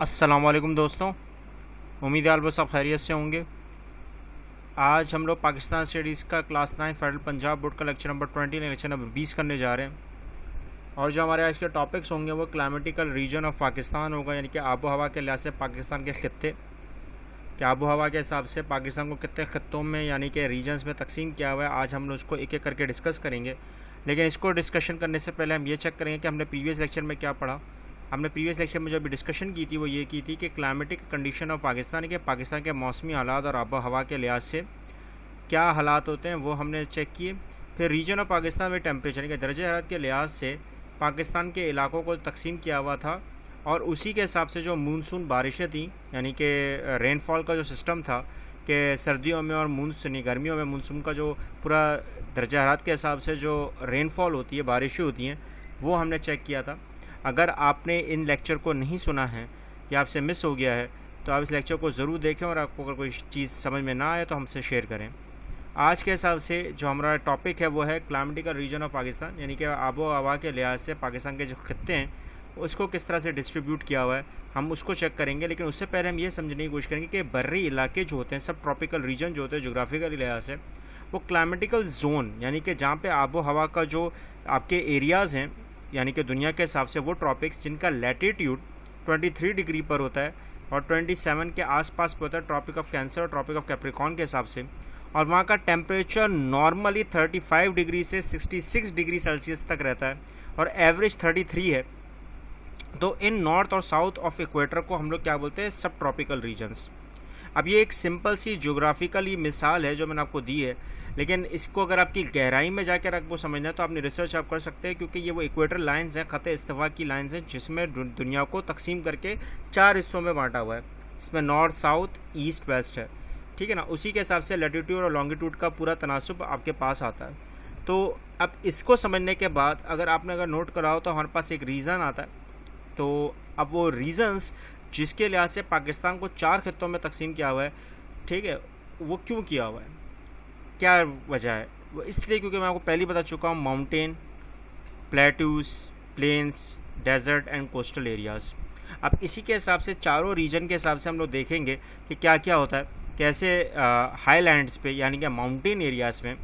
अस्सलाम वालेकुम दोस्तों, उम्मीद है आप लोग सब खैरियत से होंगे। आज हम लोग पाकिस्तान स्टडीज़ का क्लास 9 फेडरल पंजाब बोर्ड का लेक्चर नंबर 20 लेक्चर नंबर 20 करने जा रहे हैं। और जो हमारे आज के टॉपिक्स होंगे वो क्लाइमेटिकल रीजन ऑफ पाकिस्तान होगा, यानी कि आबो हवा के लिहाज से पाकिस्तान के खित्ते कि आबो हवा के हिसाब से पाकिस्तान को कितने खित्तों में यानी कि रीजन्स में तकसीम किया हुआ है। आज हम लोग उसको एक एक करके डिस्कस करेंगे, लेकिन इसको डिस्कशन करने से पहले हम ये चेक करेंगे कि हमने प्रीवियस लेक्चर में क्या पढ़ा। हमने प्रीवियस लेक्चर में जो अभी डिस्कशन की थी वो ये की थी कि क्लाइमेटिक कंडीशन ऑफ पाकिस्तान के पाकिस्तान के मौसमी हालात और आबो हवा के लिहाज से क्या हालात होते हैं वो हमने चेक किए। फिर रीजन ऑफ पाकिस्तान में टेम्परेचर यानी कि दर्जे हरारत के लिहाज से पाकिस्तान के इलाकों को तकसीम किया हुआ था, और उसी के हिसाब से जो मानसून बारिशें थी यानी कि रेनफॉल का जो सिस्टम था कि सर्दियों में और मानसूनी गर्मियों में मानसून का जो पूरा दर्जा हरारत के हिसाब से जो रेनफॉल होती है, बारिशें होती हैं, वो हमने चेक किया था। अगर आपने इन लेक्चर को नहीं सुना है या आपसे मिस हो गया है तो आप इस लेक्चर को ज़रूर देखें, और आपको अगर कोई चीज़ समझ में ना आए तो हमसे शेयर करें। आज के हिसाब से जो हमारा टॉपिक है वो है क्लाइमेटिकल रीजन ऑफ पाकिस्तान, यानी कि आबो हवा के लिहाज से पाकिस्तान के जो खित्ते हैं उसको किस तरह से डिस्ट्रीब्यूट किया हुआ है, हम उसको चेक करेंगे। लेकिन उससे पहले हम ये समझने की कोशिश करेंगे कि बर्री इलाके जो होते हैं, सब ट्रॉपिकल रीजन जो होते हैं जोग्राफिकल लिहाज से, वो क्लाइमेटिकल जोन यानी कि जहाँ पे आबो हवा का जो आपके एरियाज़ हैं यानी कि दुनिया के हिसाब से वो ट्रॉपिक्स जिनका लैटिट्यूड 23 डिग्री पर होता है और 27 के आसपास पे होता है, ट्रॉपिक ऑफ कैंसर और ट्रॉपिक ऑफ कैप्रिकॉर्न के हिसाब से, और वहाँ का टेम्परेचर नॉर्मली 35 डिग्री से 66 डिग्री सेल्सियस तक रहता है और एवरेज 33 है। तो इन नॉर्थ और साउथ ऑफ इक्वेटर को हम लोग क्या बोलते हैं, सब ट्रॉपिकल रीजन्स। अब ये एक सिंपल सी ज्योग्राफिकली मिसाल है जो मैंने आपको दी है, लेकिन इसको अगर आपकी गहराई में जाकर आपको समझना है तो आपने रिसर्च आप कर सकते हैं, क्योंकि ये वो इक्वेटर लाइंस हैं, ख़त इस्तिवा की लाइंस हैं, जिसमें दुनिया को तकसीम करके 4 हिस्सों में बांटा हुआ है। इसमें नॉर्थ, साउथ, ईस्ट, वेस्ट है, ठीक है ना। उसी के हिसाब से लैटिट्यूड और लॉन्गिट्यूड का पूरा तनासुब आपके पास आता है। तो अब इसको समझने के बाद अगर नोट करा हो तो हमारे पास एक रीज़न आता है। तो अब वो रीज़न्स जिसके लिहाज से पाकिस्तान को 4 खित्तों में तकसीम किया हुआ है, ठीक है, वो क्यों किया हुआ है, क्या वजह है? वो इसलिए क्योंकि मैं आपको पहले ही बता चुका हूँ, mountain, plateaus, plains, desert and coastal areas. अब इसी के हिसाब से चारों रीजन के हिसाब से हम लोग देखेंगे कि क्या क्या होता है, कैसे हाईलैंड्स पे यानी कि माउंटेन एरियाज़ में।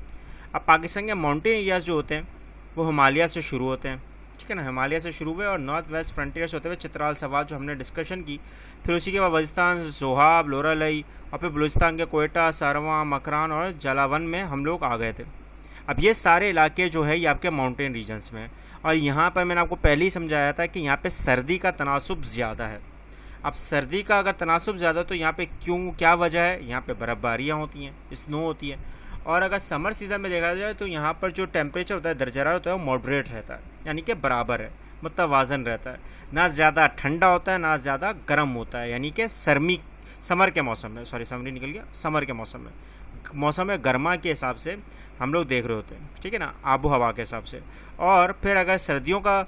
अब पाकिस्तान के माउंटेन एरियाज़ जो होते हैं वो हिमालय से शुरू होते हैं, ठीक है ना, हिमालय से शुरू हुए और नॉर्थ वेस्ट फ्रंटियर्स होते हुए चित्राल, सवात जो हमने डिस्कशन की। फिर उसी के बाद वजिस्तान, सोहाब, लोरालई, और फिर बलूचिस्तान के कोयटा, सारवा, मकरान और जलावन में हम लोग आ गए थे। अब ये सारे इलाके जो है ये आपके माउंटेन रीजन्स में हैं, और यहाँ पर मैंने आपको पहले ही समझाया था कि यहाँ पे सर्दी का तनासुब ज़्यादा है। अब सर्दी का अगर तनासुब ज़्यादा तो यहाँ पे क्यों, क्या वजह है? यहाँ पे बर्फ़बारियाँ होती हैं, स्नो होती है, और अगर समर सीज़न में देखा जाए तो यहाँ पर जो टेम्परेचर होता है, दर्जा हरारत होता है, वो मॉडरेट रहता है, यानी कि बराबर है, मुतवाज़न रहता है, ना ज़्यादा ठंडा होता है ना ज़्यादा गर्म होता है, यानी कि समर के मौसम में, सॉरी समर निकल गया, समर के मौसम में गर्मा के हिसाब से हम लोग देख रहे होते हैं, ठीक है ना, आबो हवा के हिसाब से। और फिर अगर सर्दियों का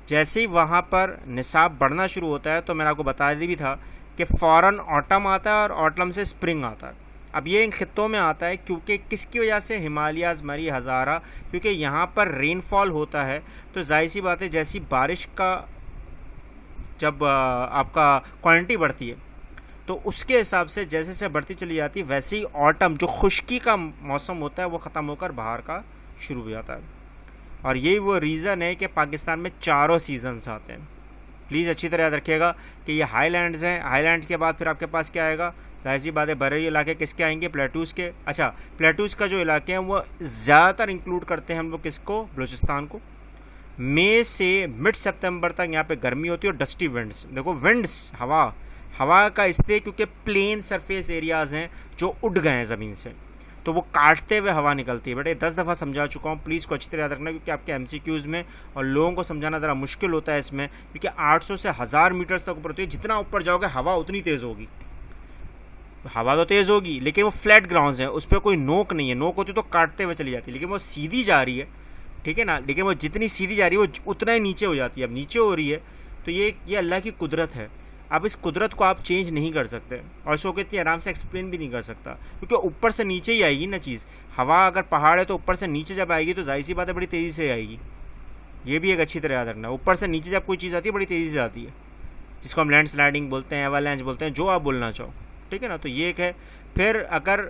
जैसे ही वहाँ पर निसाब बढ़ना शुरू होता है तो मैंने आपको बता दी भी था कि फ़ौरन ऑटम आता है और ऑटम से स्प्रिंग आता है। अब ये इन खित्तों में आता है क्योंकि किसकी वजह से, हिमालयाज़, मरी, हज़ारा, क्योंकि यहाँ पर रेनफॉल होता है। तो जाहिर सी बात है जैसी बारिश का जब आपका क्वांटिटी बढ़ती है तो उसके हिसाब से जैसे जैसे बढ़ती चली जाती है, वैसे ही ऑटम जो खुश्की का मौसम होता है वो ख़त्म होकर बाहर का शुरू हो जाता है। और यही वो रीज़न है कि पाकिस्तान में चारों सीजन्स आते हैं। प्लीज़ अच्छी तरह याद रखिएगा कि ये हाईलैंड्स हैं, हाईलैंड्स के बाद फिर आपके पास क्या आएगा, जाहिर सी बात है बर्री इलाके किसके आएंगे, प्लेटूज़ के। अच्छा, प्लेटूज़ का जो इलाके हैं वो ज़्यादातर इंक्लूड करते हैं हम लोग किसको, बलूचिस्तान को। मई से मिड सितंबर तक यहाँ पे गर्मी होती है और डस्टी विंड्स, देखो विंड्स, हवा का इसलिए क्योंकि प्लेन सरफेस एरियाज़ हैं जो उड़ गए हैं ज़मीन से, तो वो काटते हुए हवा निकलती है। बेटे 10 दफ़ा समझा चुका हूँ, प्लीज़ को अच्छी तरह याद रखना, क्योंकि आपके एमसीक्यूज़ में और लोगों को समझाना ज़रा मुश्किल होता है इसमें, क्योंकि 800 से 1000 मीटर्स तक ऊपर होती है, जितना ऊपर जाओगे हवा उतनी तेज़ होगी। हवा तो तेज़ होगी लेकिन वो फ्लैट ग्राउंड्स हैं, उस पर कोई नोक नहीं है, नोक होती तो काटते हुए चली जाती है, लेकिन वो सीधी जा रही है, ठीक है ना, लेकिन वो जितनी सीधी जा रही है वो उतना ही नीचे हो जाती है। अब नीचे हो रही है तो ये अल्लाह की कुदरत है। अब इस कुदरत को आप चेंज नहीं कर सकते, और इसको इतनी आराम से एक्सप्लेन भी नहीं कर सकता, क्योंकि ऊपर से नीचे ही आएगी ना चीज़। हवा अगर पहाड़ है तो ऊपर से नीचे जब आएगी तो जाहिर सी बात है बड़ी तेज़ी से आएगी। ये भी एक अच्छी तरह याद रखना, ऊपर से नीचे जब कोई चीज़ आती है बड़ी तेज़ी से आती है, जिसको हम लैंड स्लाइडिंग बोलते हैं, एवालांच बोलते हैं, जो आप बोलना चाहो, ठीक है ना। तो ये एक है। फिर अगर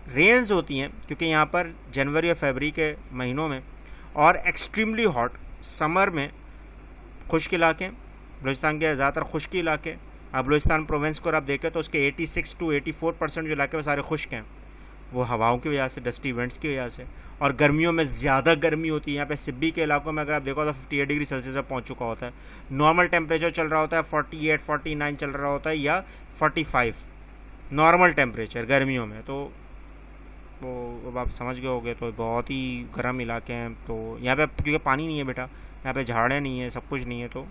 रेंज होती हैं, क्योंकि यहाँ पर जनवरी और फरवरी के महीनों में और एक्सट्रीमली हॉट समर में खुश्क इलाके, बलूचिस्तान के ज़्यादातर खुश्क इलाके, अब बलूचिस्तान प्रोविंस को आप देखें तो उसके 86 to 84% जो इलाके वो सारे खुश्क हैं, वो हवाओं की वजह से, डस्टी इवेंट्स की वजह से। और गर्मियों में ज़्यादा गर्मी होती है। यहाँ पे सिब्बी के इलाकों में अगर आप देखो तो 58 डिग्री सेल्सियस पर पहुँच चुका होता है। नॉर्मल टेम्परेचर चल रहा होता है 48, 49 चल रहा होता है, या 45 नॉर्मल टेम्परेचर गर्मियों में। तो वो अब आप समझ गए होंगे, तो बहुत ही गर्म इलाके हैं। तो यहाँ पे क्योंकि पानी नहीं है बेटा, यहाँ पे झाड़ें नहीं है, सब कुछ नहीं है, तो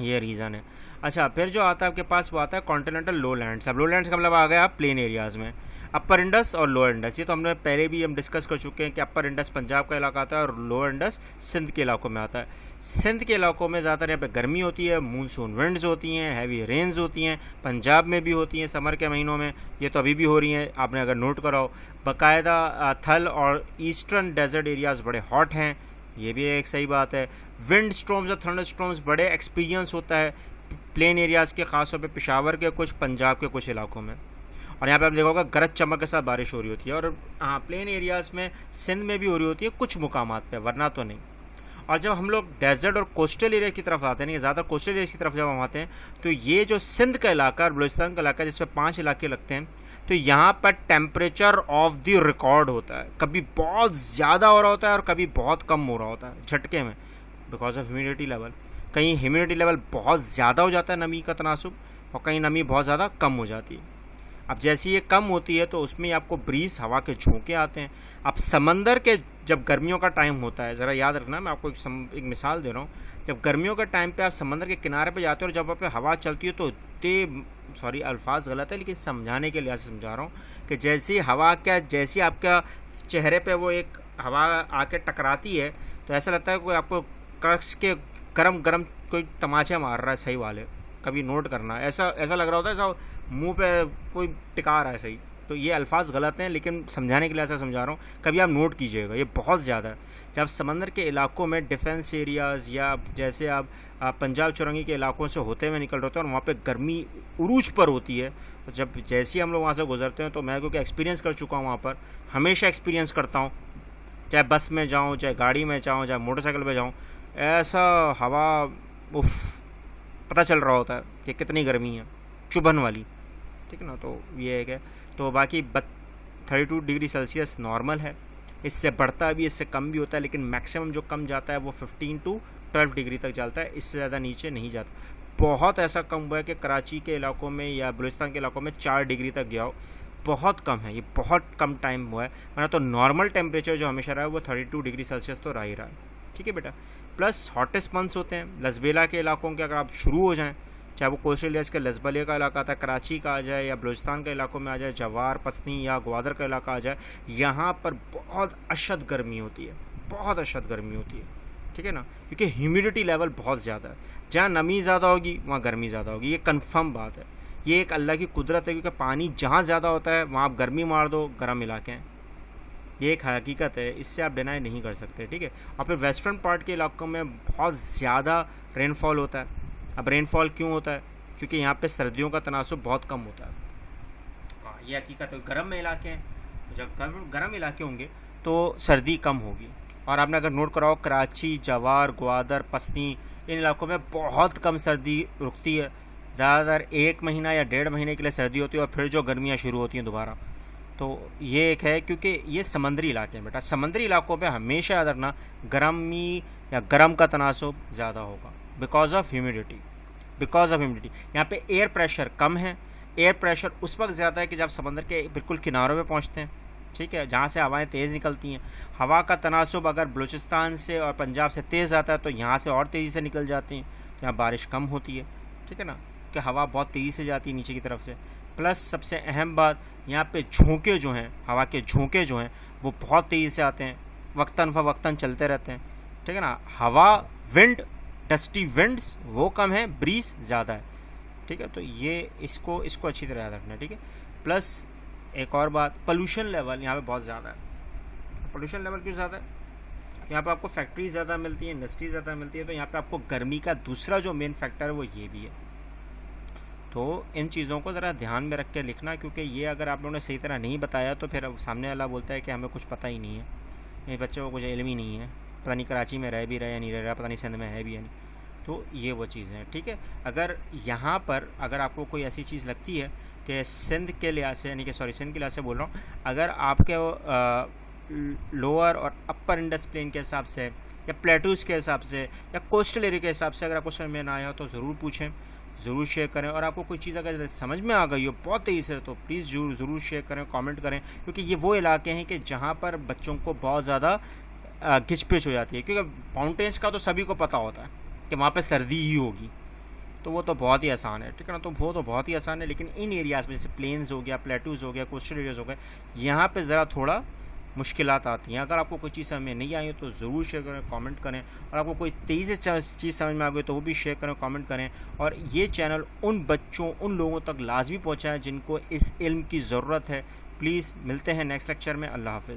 ये रीज़न है। अच्छा, फिर जो आता है आपके पास वो आता है कॉन्टिनेंटल लो लैंड्स। अब लो लैंड्स का मतलब आ गया आप प्लेन एरियाज़ में। अपर इंडस और लोअर इंडस, ये तो हमने पहले भी हम डिस्कस कर चुके हैं कि अपर इंडस पंजाब का इलाका आता है और लोअर इंडस सिंध के इलाकों में आता है। सिंध के इलाकों में ज़्यादातर यहाँ पे गर्मी होती है, मूनसून विंड्स होती हैं, हैवी रेंज होती हैं। पंजाब में भी होती हैं समर के महीनों में, ये तो अभी भी हो रही हैं, आपने अगर नोट करा हो। बाकायदा थल और ईस्टर्न डेजर्ट एरियाज़ बड़े हॉट हैं, ये भी एक सही बात है। विंड स्ट्रॉम्स और थंडर स्ट्रॉम्स बड़े एक्सपीरियंस होता है प्लेन एरियाज़ के, ख़ासतौर पे पेशावर के कुछ, पंजाब के कुछ इलाकों में। और यहाँ पे आप देखोगे गरज चमक के साथ बारिश हो रही होती है। और हाँ, प्लेन एरियाज़ में सिंध में भी हो रही होती है कुछ मुकामात पे, वरना तो नहीं। और जब हम लोग डेजर्ट और कोस्टल एरिया की तरफ आते हैं, ज़्यादा कोस्टल एरिया की तरफ जब हम आते हैं, तो ये जो सिंध का इलाका और बलूचिस्तान का इलाका, जिसमें 5 इलाके लगते हैं, तो यहाँ पर टेम्परेचर ऑफ द रिकॉर्ड होता है। कभी बहुत ज़्यादा हो रहा होता है और कभी बहुत कम हो रहा होता है झटके में, बिकॉज ऑफ ह्यूमिडिटी लेवल। कहीं ह्यूमिडिटी लेवल बहुत ज़्यादा हो जाता है, नमी का तनासुब, और कहीं नमी बहुत ज़्यादा कम हो जाती है। अब जैसी ये कम होती है तो उसमें आपको ब्रीज, हवा के झोंके आते हैं। अब समंदर के जब गर्मियों का टाइम होता है, ज़रा याद रखना, मैं आपको एक मिसाल दे रहा हूँ। जब गर्मियों के टाइम पे आप समंदर के किनारे पे जाते हो और जब वहाँ पे हवा चलती है तो सॉरी अल्फाज गलत है, लेकिन समझाने के लिहाज से समझा रहा हूँ कि जैसी हवा जैसी आपका चेहरे पे वो एक हवा आके टकराती है, तो ऐसा लगता है कोई आपको कस के गरम गरम कोई तमाचे मार रहा है, सही वाले। कभी नोट करना, ऐसा लग रहा होता है ऐसा मुंह पे कोई टिका रहा है, सही। तो ये अल्फाज गलत हैं, लेकिन समझाने के लिए ऐसा समझा रहा हूँ, कभी आप नोट कीजिएगा, ये बहुत ज़्यादा है। जब समंदर के इलाकों में डिफेंस एरियाज़, या जैसे आप पंजाब चौरंगी के इलाकों से होते हुए निकल रहे होते हैं और वहाँ पे गर्मी उरूज पर होती है, तो जब जैसे ही हम लोग वहाँ से गुजरते हैं, तो मैं क्योंकि एक्सपीरियंस कर चुका हूँ वहाँ पर, हमेशा एक्सपीरियंस करता हूँ, चाहे बस में जाऊँ, चाहे गाड़ी में जाऊँ, चाहे मोटरसाइकिल पर जाऊँ, ऐसा हवा उफ पता चल रहा होता है कि कितनी गर्मी है, चुभन वाली, ठीक है ना। तो ये है। तो बाकी 32 डिग्री सेल्सियस नॉर्मल है, इससे बढ़ता भी, इससे कम भी होता है, लेकिन मैक्सिमम जो कम जाता है वो 15 to 12 डिग्री तक जाता है, इससे ज़्यादा नीचे नहीं जाता। बहुत ऐसा कम हुआ है कि कराची के इलाकों में या बलूचिस्तान के इलाकों में 4 डिग्री तक गया हो, बहुत कम है, ये बहुत कम टाइम हुआ है। वरना तो नॉर्मल टेम्परेचर जो हमेशा रहा है वो 32 डिग्री सेल्सियस तो रह ही रहा है, ठीक है बेटा। प्लस हॉटेस्ट मंथ्स होते हैं लसबेला के इलाकों के, अगर आप शुरू हो जाएं, चाहे वो कोस्टल एरियाज़ के लसबले का इलाका था, कराची का आ जाए, या बलूचिस्तान के इलाकों में आ जाए, जवार, पसनी या ग्वादर का इलाका आ जाए, यहाँ पर बहुत अशद गर्मी होती है, बहुत अशद गर्मी होती है, ठीक है ना, क्योंकि ह्यूमिडिटी लेवल बहुत ज़्यादा है। जहाँ नमी ज़्यादा होगी वहाँ गर्मी ज़्यादा होगी, ये कन्फर्म बात है, ये एक अल्लाह की कुदरत है, क्योंकि पानी जहाँ ज़्यादा होता है वहाँ आप गर्मी मार दो, गर्म इलाके हैं, ये एक हकीकत है, इससे आप डिनाई नहीं कर सकते, ठीक है। और फिर वेस्टर्न पार्ट के इलाकों में बहुत ज़्यादा रेनफॉल होता है। अब रेनफॉल क्यों होता है? क्योंकि यहाँ पे सर्दियों का तनासुब बहुत कम होता है, हाँ ये हकीकत है। गर्म में इलाके हैं, जब गर्म इलाके होंगे तो सर्दी कम होगी। और आपने अगर नोट कराओ, कराची, जवार, ग्वादर, पसनी, इन इलाकों में बहुत कम सर्दी रुकती है, ज़्यादातर 1 महीना या 1.5 महीने के लिए सर्दी होती है और फिर जो गर्मियाँ शुरू होती हैं दोबारा। तो ये एक है, क्योंकि ये समंदरी इलाके हैं बेटा, समंदरी इलाकों पे हमेशा याद रखना गर्मी या गर्म का तनासुब ज़्यादा होगा, बिकॉज ऑफ ह्यूमिडिटी। यहाँ पे एयर प्रेशर कम है, एयर प्रेशर उस वक्त ज़्यादा है कि जब समंदर के बिल्कुल किनारों पे पहुँचते हैं, ठीक है, जहाँ से हवाएं तेज़ निकलती हैं। हवा का तनासुब अगर बलूचिस्तान से और पंजाब से तेज़ आता है तो यहाँ से और तेज़ी से निकल जाती हैं, तो यहाँ बारिश कम होती है, ठीक है ना, कि हवा बहुत तेज़ी से जाती है नीचे की तरफ से। प्लस सबसे अहम बात, यहाँ पे झोंके जो हैं, हवा के झोंके जो हैं वो बहुत तेज़ी से आते हैं, वक्तन फ़वक्तन चलते रहते हैं, ठीक है ना। हवा, विंड, डस्टी विंड्स वो कम है, ब्रीज ज़्यादा है, ठीक है। तो ये इसको अच्छी तरह याद रखना है, ठीक है। प्लस एक और बात, पोल्यूशन लेवल यहाँ पे बहुत ज़्यादा है। पोल्यूशन लेवल क्यों ज़्यादा है? यहाँ पे आपको फैक्ट्री ज़्यादा मिलती है, इंडस्ट्री ज़्यादा मिलती है, तो यहाँ पे आपको गर्मी का दूसरा जो मेन फैक्टर है वो ये भी है, तो इन चीज़ों को ज़रा ध्यान में रख के लिखना, क्योंकि ये अगर आप लोगों ने सही तरह नहीं बताया तो फिर सामने वाला बोलता है कि हमें कुछ पता ही नहीं है, ये बच्चे को कुछ इल्म ही नहीं है, पता नहीं कराची में रह भी रहा है या नहीं रह रहा, पता नहीं सिंध में है भी या नहीं। तो ये वो चीज़ है, ठीक है। अगर यहाँ पर अगर आपको कोई ऐसी चीज़ लगती है कि सिंध के लिहाज से, यानी कि सिंध के लिहाज से बोल रहा हूँ, अगर आपके लोअर और अपर इंडस प्लेन के हिसाब से या प्लेटूज़ के हिसाब से या कोस्टल एरिया के हिसाब से अगर आपको समझ में ना आया हो तो ज़रूर पूछें, ज़रूर शेयर करें। और आपको कोई चीज़ अगर समझ में आ गई हो बहुत तेज़ी से तो प्लीज़ ज़रूर शेयर करें, कमेंट करें, क्योंकि ये वो इलाके हैं कि जहाँ पर बच्चों को बहुत ज़्यादा घिचपिच हो जाती है, क्योंकि माउंटेन्स का तो सभी को पता होता है कि वहाँ पे सर्दी ही होगी, तो वो तो बहुत ही आसान है, ठीक है ना। तो वो तो बहुत ही आसान है, लेकिन इन एरियाज़ में जैसे प्लेन्स हो गया, प्लेटूज़ हो गया, कोस्टल एरियाज़ हो गए, यहाँ पे ज़रा थोड़ा मुश्किलात आती हैं। अगर आपको कोई चीज़ समझ में नहीं आई हो तो ज़रूर शेयर करें, कमेंट करें, और आपको कोई तेज़ी से चीज़ समझ में आ गई तो वो भी शेयर करें, कमेंट करें। और ये चैनल उन बच्चों, उन लोगों तक लाजमी पहुँचाएं जिनको इस इल्म की ज़रूरत है। प्लीज़ मिलते हैं नेक्स्ट लेक्चर में। अल्लाह हाफ़िज़।